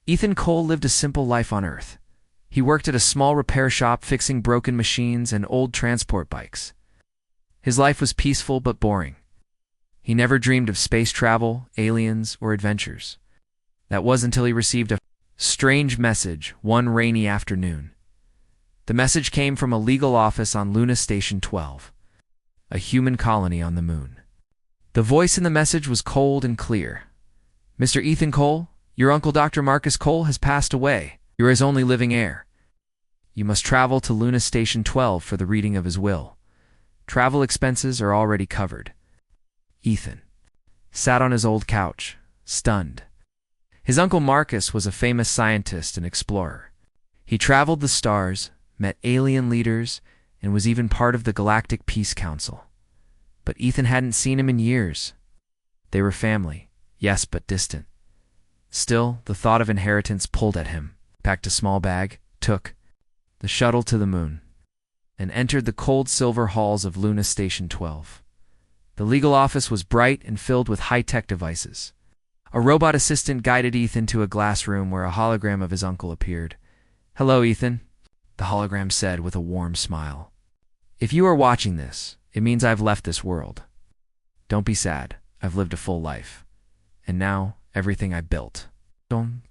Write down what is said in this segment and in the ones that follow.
Ethan Cole lived a simple life on Earth. He worked at a small repair shop fixing broken machines and old transport bikes. His life was peaceful but boring. He never dreamed of space travel, aliens, or adventures. That was until he received a strange message one rainy afternoon. The message came from a legal office on Luna Station 12, a human colony on the moon. The voice in the message was cold and clear. "Mr. Ethan Cole, your uncle Dr. Marcus Cole has passed away. You're his only living heir. You must travel to Luna Station 12 for the reading of his will. Travel expenses are already covered." Ethan sat on his old couch, stunned. His uncle Marcus was a famous scientist and explorer. He traveled the stars, met alien leaders, and was even part of the Galactic Peace Council. But Ethan hadn't seen him in years. They were family, yes, but distant. Still, the thought of inheritance pulled at him. Packed a small bag, took the shuttle to the moon, and entered the cold silver halls of Luna Station 12. The legal office was bright and filled with high-tech devices. A robot assistant guided Ethan to a glass room where a hologram of his uncle appeared. "Hello, Ethan," the hologram said with a warm smile. "If you are watching this, it means I've left this world. Don't be sad. I've lived a full life. And now, everything I built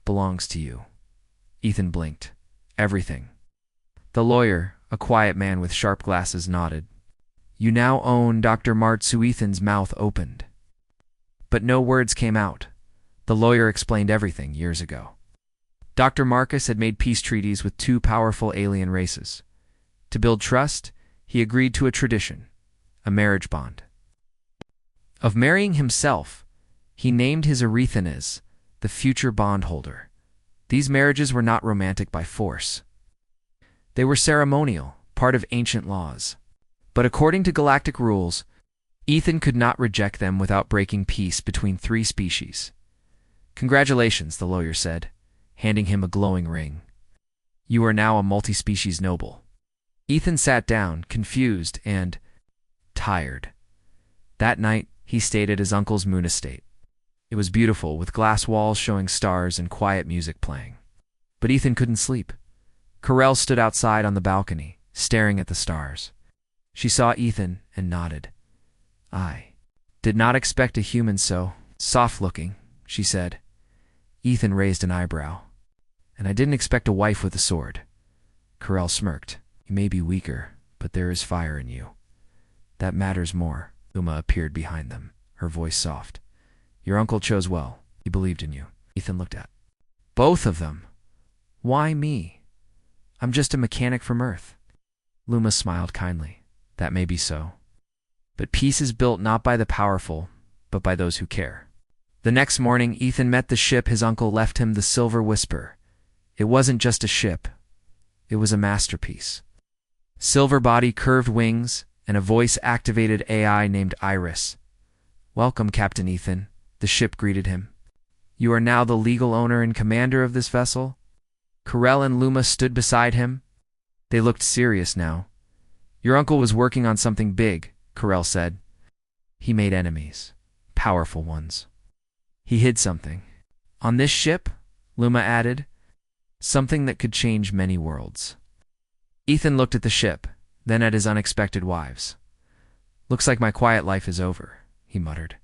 belongs to you." Ethan blinked. "Everything." The lawyer, a quiet man with sharp glasses, nodded. "You now own Dr. Martsu." Ethan's mouth opened, but no words came out. The lawyer explained everything years ago. Dr. Marcus had made peace treaties with two powerful alien races. To build trust, he agreed to a tradition, a marriage bond. Of marrying himself, he named his Arethanes, the future bondholder. These marriages were not romantic by force. They were ceremonial, part of ancient laws. But according to galactic rules, Ethan could not reject them without breaking peace between three species. "Congratulations," the lawyer said, handing him a glowing ring. "You are now a multi-species noble." Ethan sat down, confused and tired. That night, he stayed at his uncle's moon estate. It was beautiful, with glass walls showing stars and quiet music playing. But Ethan couldn't sleep. Carell stood outside on the balcony, staring at the stars. She saw Ethan and nodded. "I did not expect a human so soft-looking," she said. Ethan raised an eyebrow. "And I didn't expect a wife with a sword." Carell smirked. "You may be weaker, but there is fire in you. That matters more." Uma appeared behind them, her voice soft. "Your uncle chose well. He believed in you." Ethan looked at both of them. "Why me? I'm just a mechanic from Earth." Luma smiled kindly. "That may be so. But peace is built not by the powerful, but by those who care." The next morning, Ethan met the ship his uncle left him, the Silver Whisper. It wasn't just a ship. It was a masterpiece. Silver body, curved wings, and a voice-activated AI named Iris. "Welcome, Captain Ethan," the ship greeted him. "You are now the legal owner and commander of this vessel." Carell and Luma stood beside him. They looked serious now. "Your uncle was working on something big," Carell said. "He made enemies, powerful ones. He hid something. On this ship," Luma added, "something that could change many worlds." Ethan looked at the ship, then at his unexpected wives. "Looks like my quiet life is over," he muttered.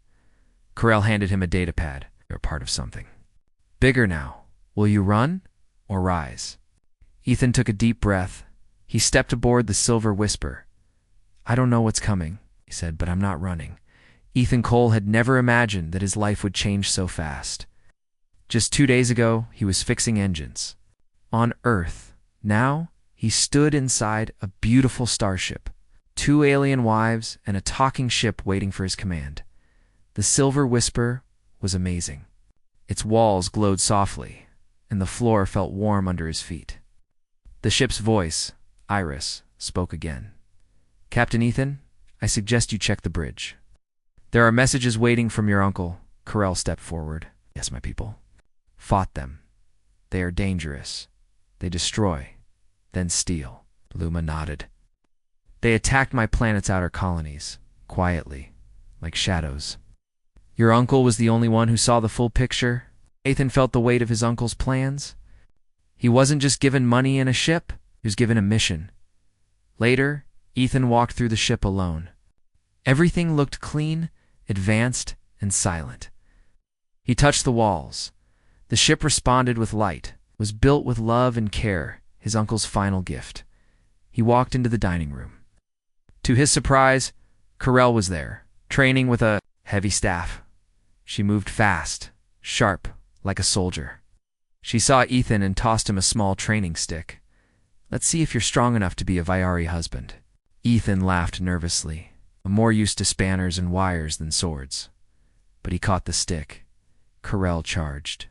Carell handed him a data pad. "You're part of something bigger now. Will you run or rise?" Ethan took a deep breath. He stepped aboard the Silver Whisper. "I don't know what's coming," he said, "but I'm not running." Ethan Cole had never imagined that his life would change so fast. Just 2 days ago, he was fixing engines on Earth. Now, he stood inside a beautiful starship, 2 alien wives, and a talking ship waiting for his command. The Silver Whisper was amazing. Its walls glowed softly, and the floor felt warm under his feet. The ship's voice, Iris, spoke again. "Captain Ethan, I suggest you check the bridge. There are messages waiting from your uncle." Carell stepped forward. "Yes, my people fought them. They are dangerous. They destroy, then steal." Luma nodded. "They attacked my planet's outer colonies, quietly, like shadows. Your uncle was the only one who saw the full picture. Ethan felt the weight of his uncle's plans. He wasn't just given money and a ship, he was given a mission. Later, Ethan walked through the ship alone. Everything looked clean, advanced, and silent. He touched the walls. The ship responded with light. It was built with love and care, his uncle's final gift. He walked into the dining room. To his surprise, Corell was there, training with a heavy staff. She moved fast, sharp, like a soldier. She saw Ethan and tossed him a small training stick. "Let's see if you're strong enough to be a Viari husband." Ethan laughed nervously, more used to spanners and wires than swords. But he caught the stick. Corell charged.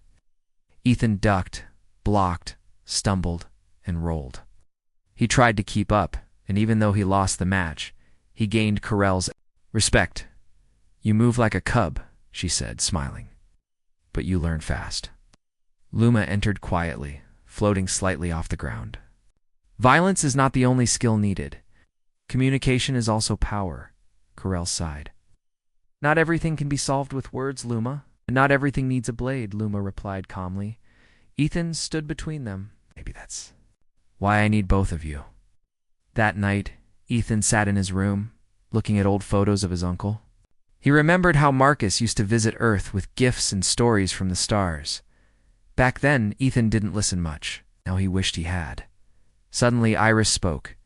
Ethan ducked, blocked, stumbled, and rolled. He tried to keep up, and even though he lost the match, he gained Corell's respect. "You move like a cub," she said, smiling. "But you learn fast." Luma entered quietly, floating slightly off the ground. Violence is not the only skill needed. Communication is also power, Corell sighed. "Not everything can be solved with words, Luma. And not everything needs a blade," Luma replied calmly. Ethan stood between them. "Maybe that's why I need both of you." That night, Ethan sat in his room, looking at old photos of his uncle. He remembered how Marcus used to visit Earth with gifts and stories from the stars. Back then, Ethan didn't listen much. Now he wished he had. Suddenly, Iris spoke.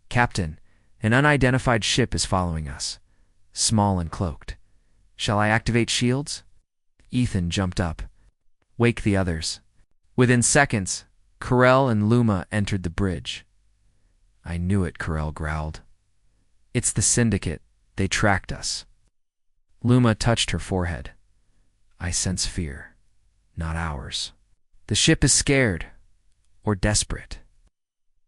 "Captain, an unidentified ship is following us, small and cloaked. Shall I activate shields?" Ethan jumped up. "Wake the others." Within seconds, Corell and Luma entered the bridge. "I knew it," Corell growled. "It's the Syndicate. They tracked us." Luma touched her forehead. "I sense fear. Not ours. The ship is scared. Or desperate."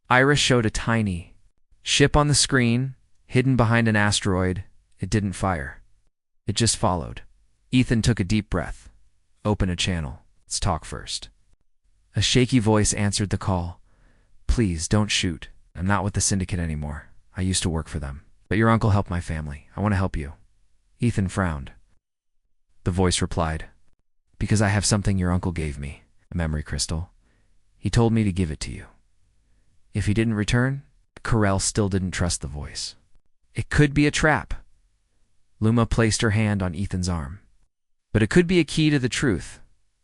Iris showed a tiny ship on the screen, hidden behind an asteroid. It didn't fire. It just followed. Ethan took a deep breath. "Open a channel. Let's talk first." A shaky voice answered the call. "Please, don't shoot. I'm not with the Syndicate anymore. I used to work for them. But your uncle helped my family. I want to help you." Ethan frowned. The voice replied, "Because I have something your uncle gave me, a memory crystal. He told me to give it to you." If he didn't return, Corell still didn't trust the voice. It could be a trap. Luma placed her hand on Ethan's arm. But it could be a key to the truth.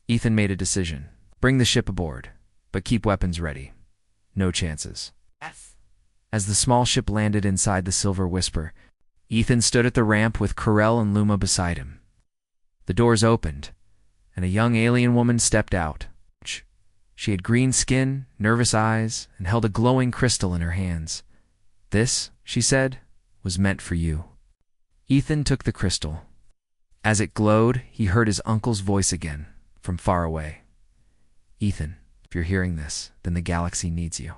Ethan made a decision. Bring the ship aboard, but keep weapons ready. No chances. Yes. As the small ship landed inside the Silver Whisper, Ethan stood at the ramp with Corell and Luma beside him. The doors opened, and a young alien woman stepped out. She had green skin, nervous eyes, and held a glowing crystal in her hands. "This," she said, "was meant for you." Ethan took the crystal. As it glowed, he heard his uncle's voice again, from far away. "Ethan, if you're hearing this, then the galaxy needs you.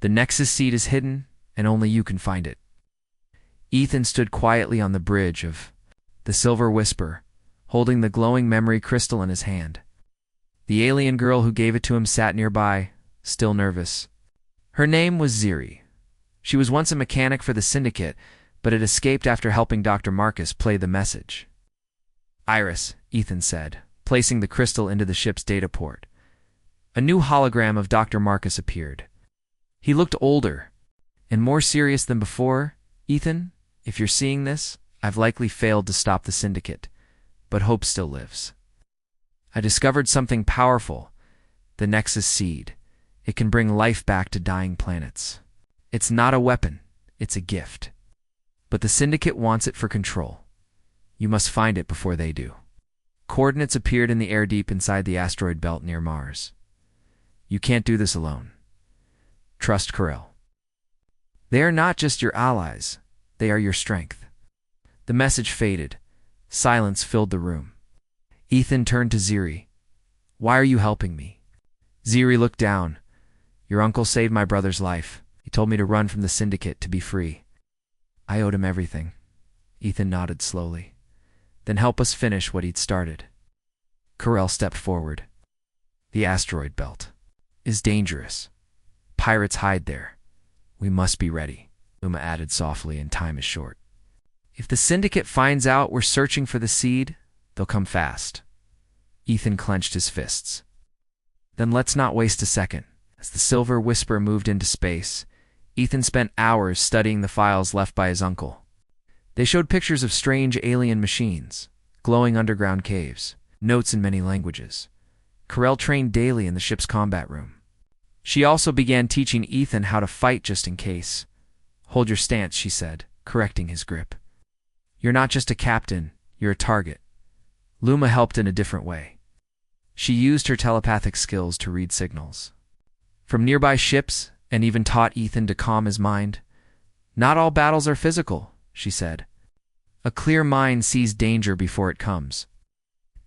The Nexus seed is hidden, and only you can find it." Ethan stood quietly on the bridge of the Silver Whisper, holding the glowing memory crystal in his hand. The alien girl who gave it to him sat nearby, still nervous. Her name was Ziri. She was once a mechanic for the Syndicate, but had escaped after helping Dr. Marcus play the message. "Iris," Ethan said, placing the crystal into the ship's data port. A new hologram of Dr. Marcus appeared. He looked older and more serious than before. "Ethan, if you're seeing this, I've likely failed to stop the Syndicate, but hope still lives. I discovered something powerful, the Nexus seed. It can bring life back to dying planets. It's not a weapon, it's a gift. But the Syndicate wants it for control. You must find it before they do." Coordinates appeared in the air deep inside the asteroid belt near Mars. "You can't do this alone. Trust Corell. They are not just your allies, they are your strength." The message faded. Silence filled the room. Ethan turned to Ziri. "Why are you helping me?" Ziri looked down. "Your uncle saved my brother's life. He told me to run from the Syndicate to be free. I owed him everything." Ethan nodded slowly. "Then help us finish what he'd started." Corell stepped forward. "The asteroid belt is dangerous. Pirates hide there. We must be ready," Luma added softly, "and time is short. If the Syndicate finds out we're searching for the seed, they'll come fast. Ethan clenched his fists. Then let's not waste a second. As the Silver Whisper moved into space, Ethan spent hours studying the files left by his uncle. They showed pictures of strange alien machines, glowing underground caves, notes in many languages. Carell trained daily in the ship's combat room. She also began teaching Ethan how to fight just in case. "Hold your stance," she said, correcting his grip. "You're not just a captain, you're a target." Luma helped in a different way. She used her telepathic skills to read signals from nearby ships and even taught Ethan to calm his mind. "Not all battles are physical," she said. "A clear mind sees danger before it comes."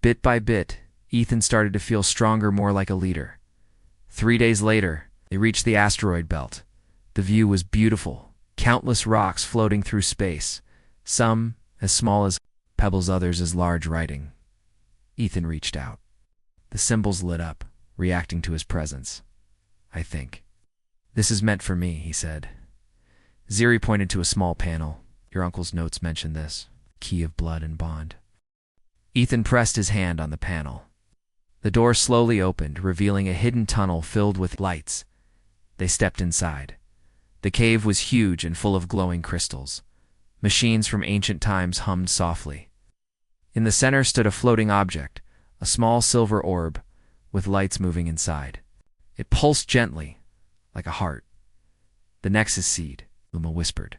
Bit by bit, Ethan started to feel stronger, more like a leader. 3 days later, they reached the asteroid belt. The view was beautiful, countless rocks floating through space, some as small as pebbles, others as large writing. Ethan reached out. The symbols lit up, reacting to his presence. "I think this is meant for me," he said. Ziri pointed to a small panel. "Your uncle's notes mention this. Key of blood and bond." Ethan pressed his hand on the panel. The door slowly opened, revealing a hidden tunnel filled with lights. They stepped inside. The cave was huge and full of glowing crystals. Machines from ancient times hummed softly. In the center stood a floating object, a small silver orb, with lights moving inside. It pulsed gently, like a heart. "The Nexus Seed," Luma whispered.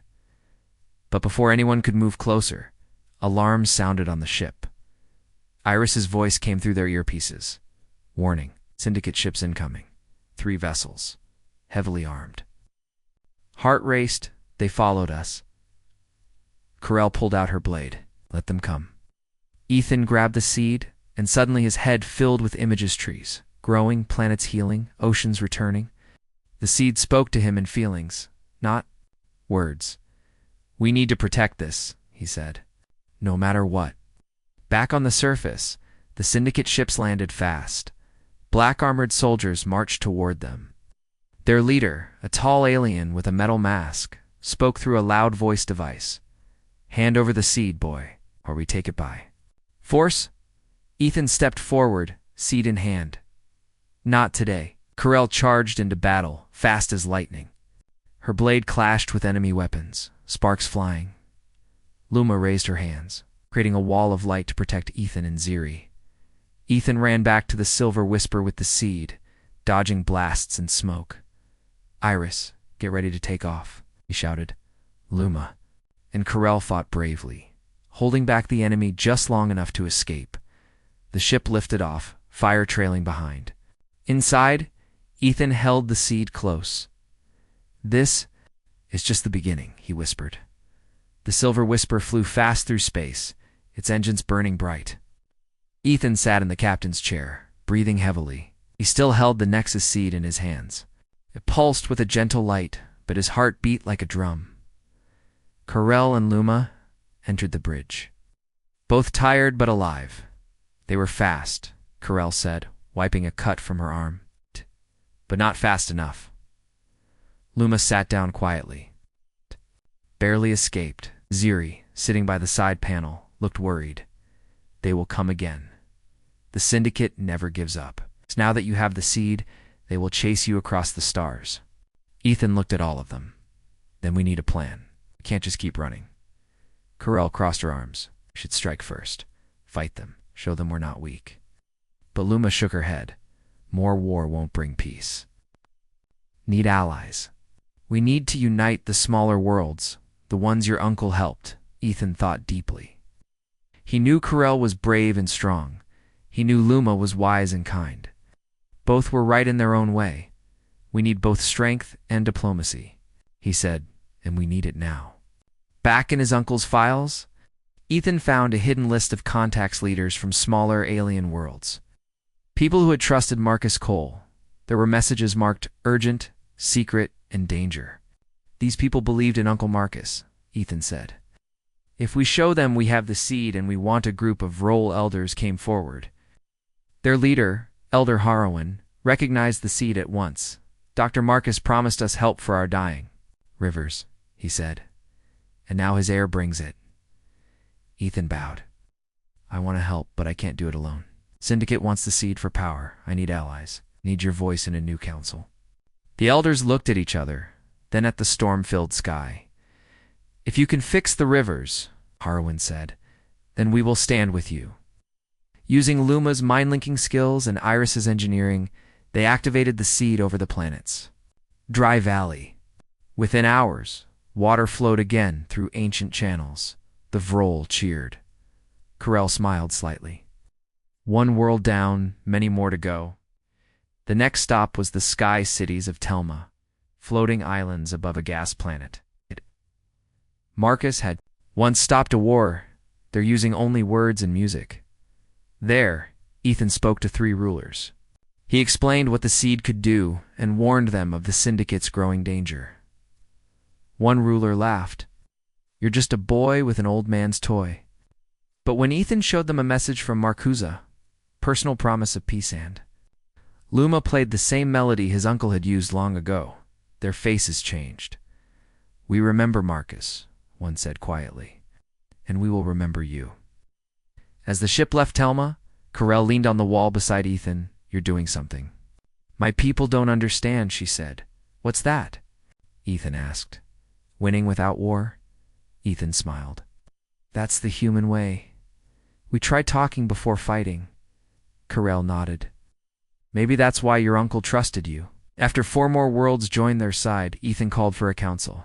But before anyone could move closer, alarms sounded on the ship. Iris's voice came through their earpieces. "Warning, Syndicate ships incoming. 3 vessels, heavily armed." Heart raced. "They followed us." Carell pulled out her blade. "Let them come." Ethan grabbed the seed, and suddenly his head filled with images: trees growing, planets healing, oceans returning. The seed spoke to him in feelings, not words. "We need to protect this," he said. "No matter what." Back on the surface, the Syndicate ships landed fast. Black armored soldiers marched toward them. Their leader, a tall alien with a metal mask, spoke through a loud voice device. "Hand over the seed, boy, or we take it by force." Ethan stepped forward, seed in hand. "Not today." Carell charged into battle, fast as lightning. Her blade clashed with enemy weapons, sparks flying. Luma raised her hands, creating a wall of light to protect Ethan and Ziri. Ethan ran back to the Silver Whisper with the seed, dodging blasts and smoke. "Iris, get ready to take off," he shouted. Luma and Carell fought bravely, holding back the enemy just long enough to escape. The ship lifted off, fire trailing behind. Inside, Ethan held the seed close. "This is just the beginning," he whispered. The Silver Whisper flew fast through space, its engines burning bright. Ethan sat in the captain's chair, breathing heavily. He still held the Nexus seed in his hands. It pulsed with a gentle light, but his heart beat like a drum. Carell and Luma entered the bridge. Both tired but alive. "They were fast," Carell said, wiping a cut from her arm. "But not fast enough." Luma sat down quietly. "Barely escaped." Ziri, sitting by the side panel, looked worried. "They will come again. The Syndicate never gives up. So now that you have the seed, they will chase you across the stars." Ethan looked at all of them. "Then we need a plan. We can't just keep running." Carell crossed her arms. "We should strike first. Fight them. Show them we're not weak." But Luma shook her head. "More war won't bring peace. Need allies. We need to unite the smaller worlds, the ones your uncle helped." Ethan thought deeply. He knew Carell was brave and strong. He knew Luma was wise and kind. Both were right in their own way. "We need both strength and diplomacy," he said, "and we need it now." Back in his uncle's files, Ethan found a hidden list of contacts leaders from smaller alien worlds. People who had trusted Marcus Cole. There were messages marked urgent, secret, and danger. "These people believed in Uncle Marcus," Ethan said. "If we show them we have the seed and we want a group of role elders came forward." Their leader, Elder Harrowan, recognized the seed at once. "Dr. Marcus promised us help for our dying." "Rivers," he said. "And now his heir brings it." Ethan bowed. "I want to help, but I can't do it alone." Syndicate wants the seed for power. I need allies. Need your voice in a new council. The elders looked at each other, then at the storm-filled sky. If you can fix the rivers, Harwin said, then we will stand with you. Using Luma's mind-linking skills and Iris's engineering, they activated the seed over the planets. Dry Valley. Within hours, water flowed again through ancient channels. The Vrol cheered. Corel smiled slightly. One world down, many more to go. The next stop was the sky cities of Telma, floating islands above a gas planet. Marcus had once stopped a war. They're using only words and music. There, Ethan spoke to 3 rulers. He explained what the seed could do and warned them of the Syndicate's growing danger. One ruler laughed. You're just a boy with an old man's toy. But when Ethan showed them a message from Marcusa, personal promise of peace and Luma played the same melody his uncle had used long ago. Their faces changed. We remember Marcus, one said quietly, and we will remember you. As the ship left Telma, Corel leaned on the wall beside Ethan. You're doing something. My people don't understand, she said. What's that? Ethan asked. Winning without war? Ethan smiled. That's the human way. We tried talking before fighting. Corel nodded. Maybe that's why your uncle trusted you. After 4 more worlds joined their side, Ethan called for a council.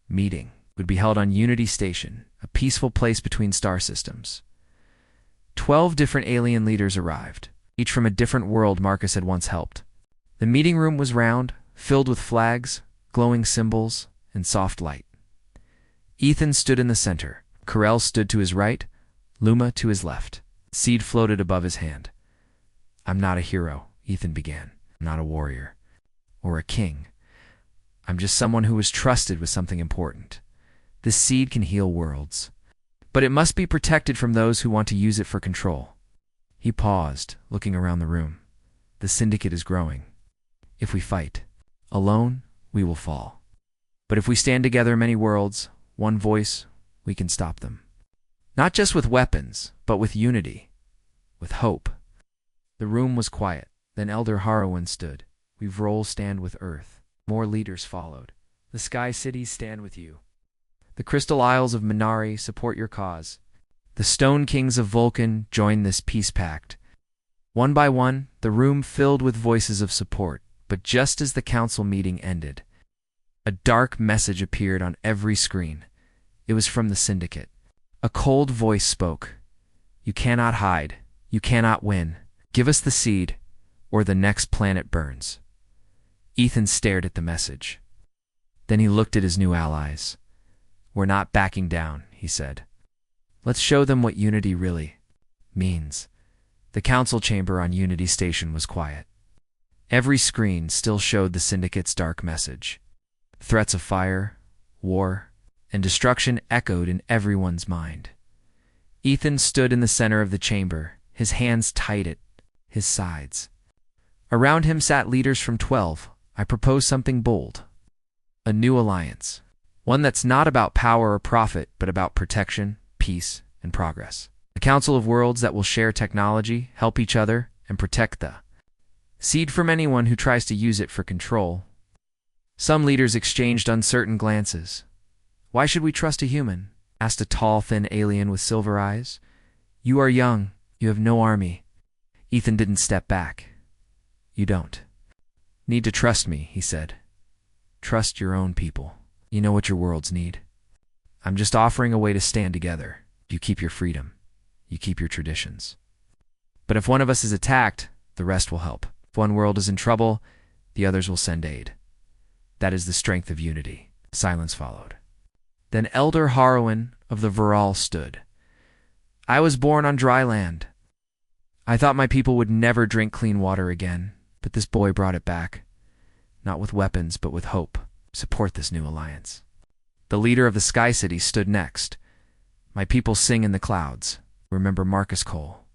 Meeting would be held on Unity Station, a peaceful place between star systems. 12 different alien leaders arrived, each from a different world Marcus had once helped. The meeting room was round, filled with flags, glowing symbols, and soft light. Ethan stood in the center. Corel stood to his right, Luma to his left. Seed floated above his hand. I'm not a hero, Ethan began. I'm not a warrior. Or a king. I'm just someone who was trusted with something important. This seed can heal worlds. But it must be protected from those who want to use it for control. He paused, looking around the room. The Syndicate is growing. If we fight alone, we will fall. But if we stand together many worlds, one voice, we can stop them. Not just with weapons, but with unity, with hope. The room was quiet. Then Elder Harwin stood. We Vrol stand with Earth. More leaders followed. The Sky Cities stand with you. The Crystal Isles of Minari support your cause. The Stone Kings of Vulcan join this peace pact. One by one, the room filled with voices of support. But just as the council meeting ended, a dark message appeared on every screen. It was from the Syndicate. A cold voice spoke. You cannot hide. You cannot win. Give us the seed, or the next planet burns. Ethan stared at the message. Then he looked at his new allies. We're not backing down, he said. Let's show them what unity really means. The council chamber on Unity Station was quiet. Every screen still showed the Syndicate's dark message. Threats of fire, war, and destruction echoed in everyone's mind. Ethan stood in the center of the chamber, his hands tight at his sides. Around him sat leaders from 12. I propose something bold. A new alliance. One that's not about power or profit, but about protection, peace, and progress. A council of worlds that will share technology, help each other, and protect the seed from anyone who tries to use it for control. Some leaders exchanged uncertain glances. Why should we trust a human? Asked a tall, thin alien with silver eyes. You are young. You have no army. Ethan didn't step back. You don't need to trust me, he said. Trust your own people. You know what your worlds need. I'm just offering a way to stand together. You keep your freedom. You keep your traditions. But if one of us is attacked, the rest will help. If one world is in trouble, the others will send aid. That is the strength of unity. Silence followed. Then Elder Harwin of the Vrol stood. I was born on dry land. I thought my people would never drink clean water again, but this boy brought it back. Not with weapons, but with hope. Support this new alliance. The leader of the Sky City stood next. My people sing in the clouds. Remember Marcus Cole.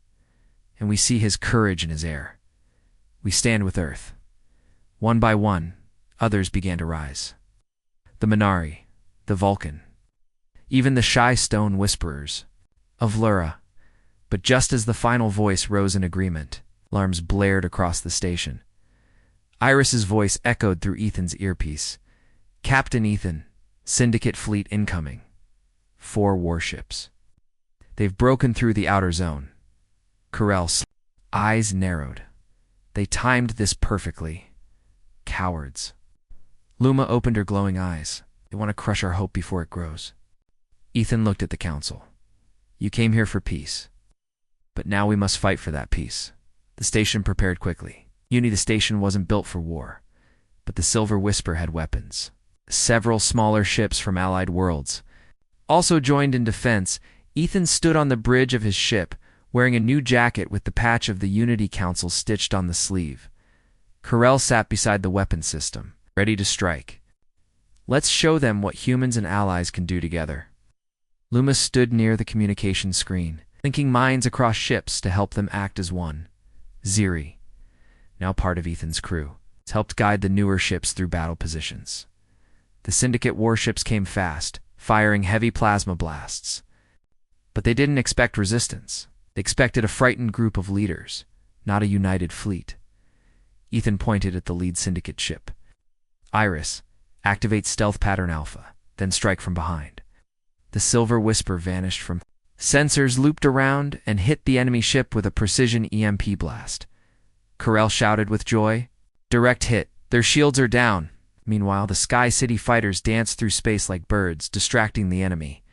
And we see his courage in his air. We stand with Earth. One by one, others began to rise. The Minari, the Vulcan, even the shy stone whisperers of Lura. But just as the final voice rose in agreement, alarms blared across the station. Iris's voice echoed through Ethan's earpiece. "Captain Ethan, Syndicate fleet incoming. 4 warships. They've broken through the outer zone." Carell's eyes narrowed. They timed this perfectly. Cowards. Luma opened her glowing eyes. "They want to crush our hope before it grows." Ethan looked at the council. "You came here for peace. But now we must fight for that peace." The station prepared quickly. The station wasn't built for war, but the Silver Whisper had weapons. Several smaller ships from allied worlds also joined in defense. Ethan stood on the bridge of his ship, wearing a new jacket with the patch of the Unity Council stitched on the sleeve. Carell sat beside the weapon system, ready to strike. "Let's show them what humans and allies can do together." Luma stood near the communication screen, linking minds across ships to help them act as one. Ziri, now part of Ethan's crew, helped guide the newer ships through battle positions. The Syndicate warships came fast, firing heavy plasma blasts. But they didn't expect resistance. They expected a frightened group of leaders, not a united fleet. Ethan pointed at the lead Syndicate ship. "Iris, activate stealth pattern Alpha, then strike from behind." The Silver Whisper vanished from sensors, looped around, and hit the enemy ship with a precision EMP blast. Carell shouted with joy. "Direct hit. Their shields are down." Meanwhile, the Sky City fighters danced through space like birds, distracting the enemy.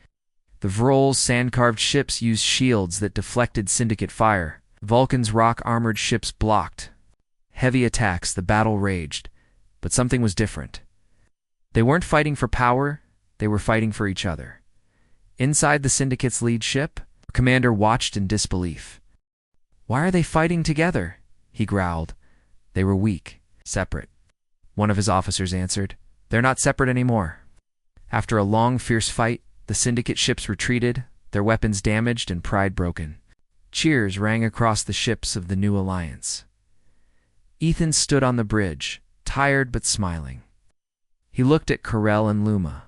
The Vrol's sand-carved ships used shields that deflected Syndicate fire. Vulcan's rock-armored ships blocked heavy attacks. The battle raged, but something was different. They weren't fighting for power, they were fighting for each other. Inside the Syndicate's lead ship, the commander watched in disbelief. "Why are they fighting together?" he growled. "They were weak, separate." One of his officers answered, "They're not separate anymore." After a long, fierce fight, the Syndicate ships retreated, their weapons damaged and pride broken. Cheers rang across the ships of the new alliance. Ethan stood on the bridge, tired but smiling. He looked at Carell and Luma.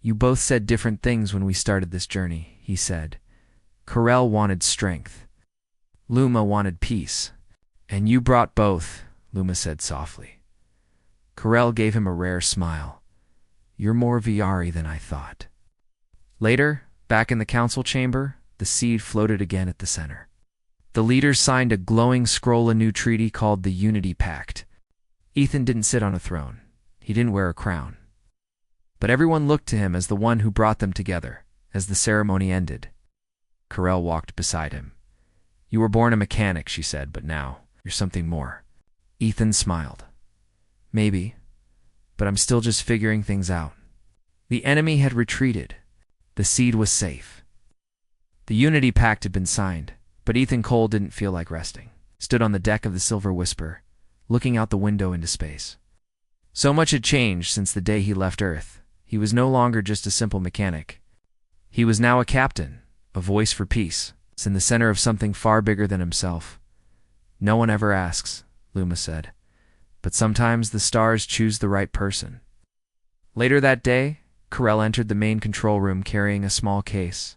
"You both said different things when we started this journey," he said. Carell wanted strength. Luma wanted peace. "And you brought both," Luma said softly. Carell gave him a rare smile. "You're more Viari than I thought." Later, back in the council chamber, the seed floated again at the center. The leaders signed a glowing scroll, a new treaty called the Unity Pact. Ethan didn't sit on a throne. He didn't wear a crown. But everyone looked to him as the one who brought them together. As the ceremony ended, Carell walked beside him. "You were born a mechanic," she said, "but now you're something more." Ethan smiled. "Maybe, but I'm still just figuring things out." The enemy had retreated. The seed was safe. The Unity Pact had been signed, but Ethan Cole didn't feel like resting. Stood on the deck of the Silver Whisper, looking out the window into space. So much had changed since the day he left Earth. He was no longer just a simple mechanic. He was now a captain, a voice for peace, in the center of something far bigger than himself. "No one ever asks," Luma said, "but sometimes the stars choose the right person." Later that day, Carell entered the main control room carrying a small case.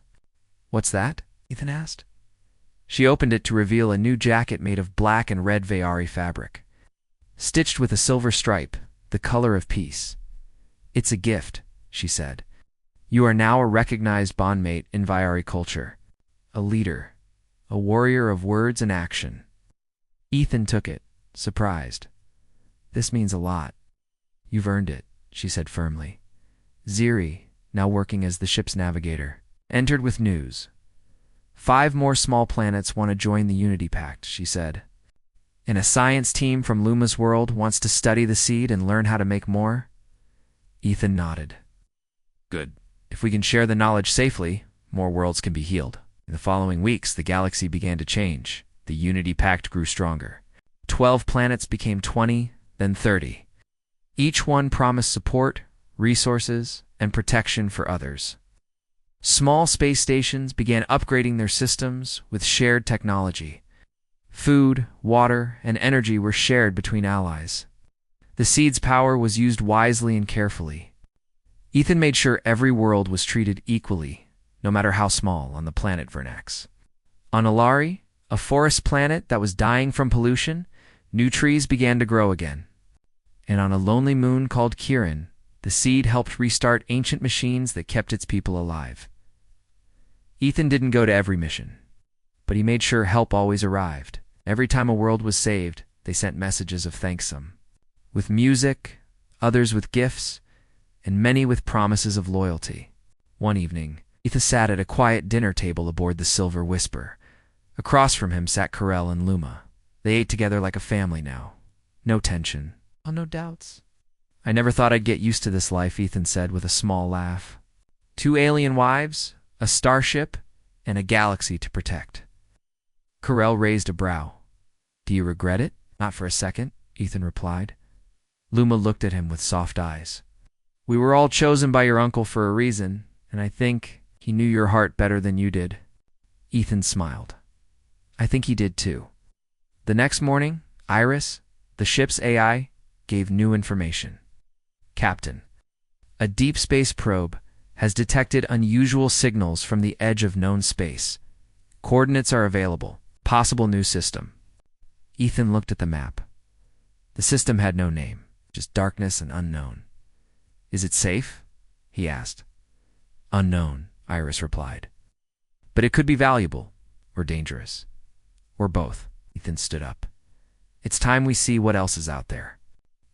"What's that?" Ethan asked. She opened it to reveal a new jacket made of black and red Viari fabric, stitched with a silver stripe, the color of peace. "It's a gift," she said. "You are now a recognized bondmate in Viari culture, a leader, a warrior of words and action." Ethan took it, surprised. "This means a lot." "You've earned it," she said firmly. Ziri, now working as the ship's navigator, entered with news. 5 more small planets want to join the Unity Pact," she said. "And a science team from Luma's world wants to study the seed and learn how to make more." Ethan nodded. "Good. If we can share the knowledge safely, more worlds can be healed." In the following weeks, the galaxy began to change. The Unity Pact grew stronger. 12 planets became 20, then 30. Each one promised support, resources, and protection for others. Small space stations began upgrading their systems with shared technology. Food, water, and energy were shared between allies. The seed's power was used wisely and carefully. Ethan made sure every world was treated equally, no matter how small, on the planet Vernax. On Alari, a forest planet that was dying from pollution, new trees began to grow again. And on a lonely moon called Kirin, the seed helped restart ancient machines that kept its people alive. Ethan didn't go to every mission, but he made sure help always arrived. Every time a world was saved, they sent messages of thanks, some with music, others with gifts, and many with promises of loyalty. One evening, Ethan sat at a quiet dinner table aboard the Silver Whisper. Across from him sat Karel and Luma. They ate together like a family now. No tension. Oh, no doubts. I never thought I'd get used to this life, Ethan said with a small laugh. 2 alien wives, a starship, and a galaxy to protect. Karel raised a brow. Do you regret it? Not for a second, Ethan replied. Luma looked at him with soft eyes. We were all chosen by your uncle for a reason, and I think he knew your heart better than you did. Ethan smiled. I think he did too. The next morning, Iris, the ship's AI, gave new information. Captain, a deep space probe has detected unusual signals from the edge of known space. Coordinates are available. Possible new system. Ethan looked at the map. The system had no name, just darkness and unknown. Is it safe? He asked. Unknown, Iris replied. But it could be valuable, or dangerous. Or both. Ethan stood up. It's time we see what else is out there.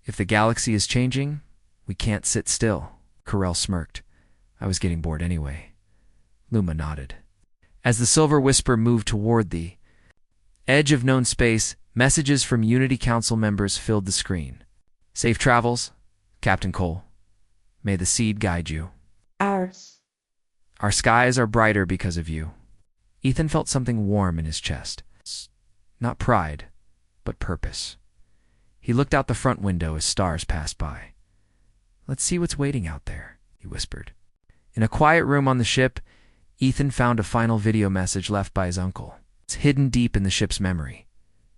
If the galaxy is changing, we can't sit still. Karel smirked. I was getting bored anyway. Luma nodded. As the Silver Whisper moved toward the edge of known space, messages from Unity Council members filled the screen. Safe travels, Captain Cole. May the seed guide you. Ours. Our skies are brighter because of you. Ethan felt something warm in his chest. Not pride, but purpose. He looked out the front window as stars passed by. Let's see what's waiting out there, he whispered. In a quiet room on the ship, Ethan found a final video message left by his uncle. It's hidden deep in the ship's memory.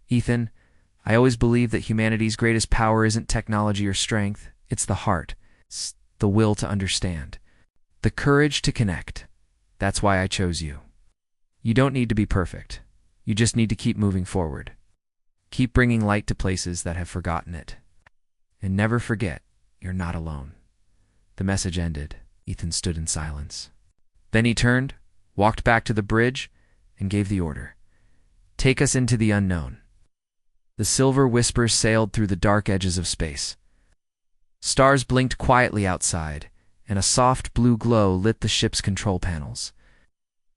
Ethan, I always believed that humanity's greatest power isn't technology or strength. It's the heart. It's the will to understand. The courage to connect. That's why I chose you. You don't need to be perfect. You just need to keep moving forward. Keep bringing light to places that have forgotten it. And never forget, you're not alone. The message ended. Ethan stood in silence. Then he turned, walked back to the bridge, and gave the order. Take us into the unknown. The Silver Whisper sailed through the dark edges of space. Stars blinked quietly outside, and a soft blue glow lit the ship's control panels.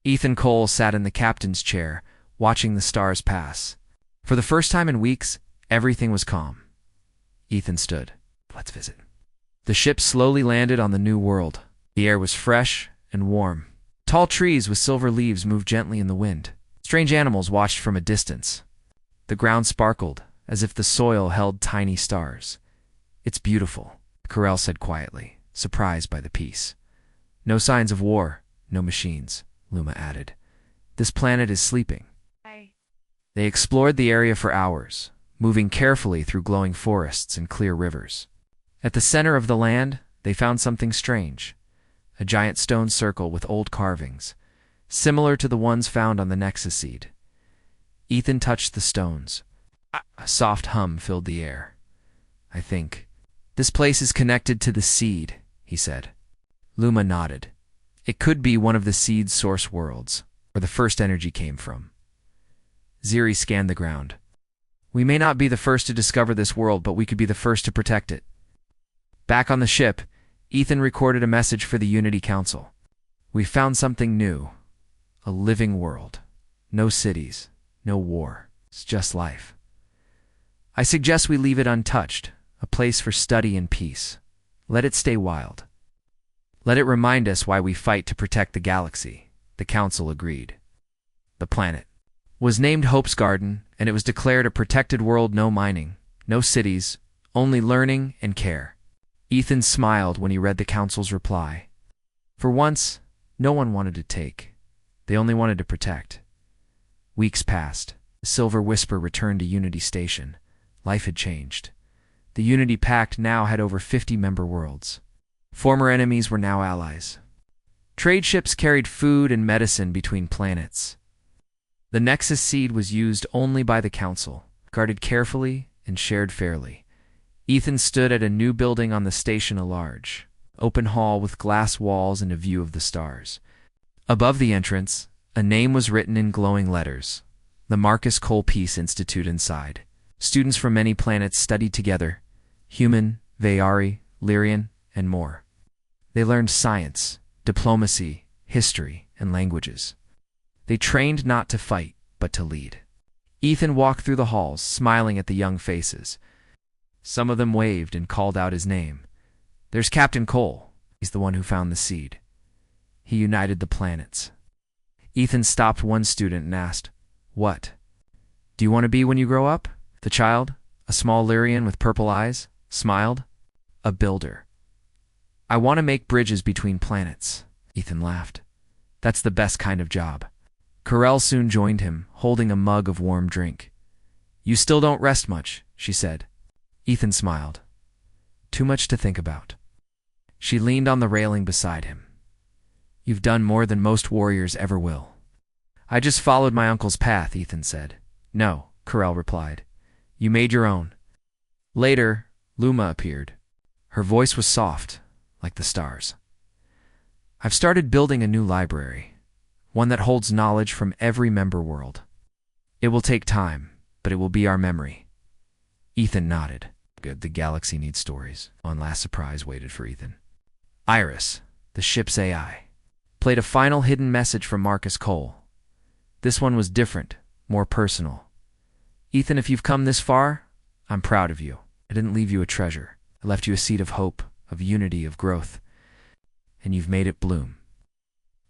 Ethan Cole sat in the captain's chair, watching the stars pass. For the first time in weeks, everything was calm. Ethan stood. Let's visit. The ship slowly landed on the new world. The air was fresh and warm. Tall trees with silver leaves moved gently in the wind. Strange animals watched from a distance. The ground sparkled, as if the soil held tiny stars. It's beautiful, Karel said quietly, surprised by the peace. No signs of war, no machines, Luma added. This planet is sleeping. They explored the area for hours, moving carefully through glowing forests and clear rivers. At the center of the land, they found something strange. A giant stone circle with old carvings, similar to the ones found on the Nexus seed. Ethan touched the stones. A soft hum filled the air. I think. This place is connected to the seed, he said. Luma nodded. It could be one of the seed's source worlds, where the first energy came from. Ziri scanned the ground. We may not be the first to discover this world, but we could be the first to protect it. Back on the ship, Ethan recorded a message for the Unity Council. We found something new. A living world. No cities. No war. It's just life. I suggest we leave it untouched, a place for study and peace. Let it stay wild. Let it remind us why we fight to protect the galaxy. The Council agreed. The planet was named Hope's Garden, and it was declared a protected world. No mining, no cities, only learning and care. Ethan smiled when he read the Council's reply. For once, no one wanted to take. They only wanted to protect. Weeks passed. The Silver Whisper returned to Unity Station. Life had changed. The Unity Pact now had over 50 member worlds. Former enemies were now allies. Trade ships carried food and medicine between planets. The Nexus seed was used only by the Council, guarded carefully and shared fairly. Ethan stood at a new building on the station, a large, open hall with glass walls and a view of the stars. Above the entrance, a name was written in glowing letters, the Marcus Cole Peace Institute inside. Students from many planets studied together, human, Vayari, Lyrian, and more. They learned science, diplomacy, history, and languages. They trained not to fight, but to lead. Ethan walked through the halls, smiling at the young faces. Some of them waved and called out his name. There's Captain Cole. He's the one who found the seed. He united the planets. Ethan stopped one student and asked, "What? Do you want to be when you grow up?" The child, a small Lyrian with purple eyes, smiled. "A builder. I want to make bridges between planets." Ethan laughed. "That's the best kind of job." Corell soon joined him, holding a mug of warm drink. "You still don't rest much," she said. Ethan smiled. "Too much to think about." She leaned on the railing beside him. "You've done more than most warriors ever will." "I just followed my uncle's path," Ethan said. "No," Corell replied. "You made your own." Later, Luma appeared. Her voice was soft, like the stars. "I've started building a new library, one that holds knowledge from every member world. It will take time, but it will be our memory." Ethan nodded. Good, the galaxy needs stories. One last surprise waited for Ethan. Iris, the ship's AI, played a final hidden message from Marcus Cole. This one was different, more personal. "Ethan, if you've come this far, I'm proud of you. I didn't leave you a treasure. I left you a seed of hope, of unity, of growth. And you've made it bloom.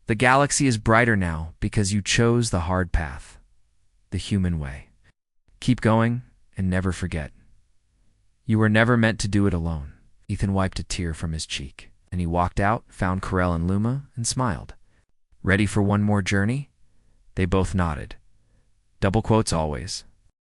The galaxy is brighter now because you chose the hard path, the human way. Keep going and never forget. You were never meant to do it alone." Ethan wiped a tear from his cheek, and he walked out, found Corell and Luma, and smiled. "Ready for one more journey?" They both nodded. Double quotes always.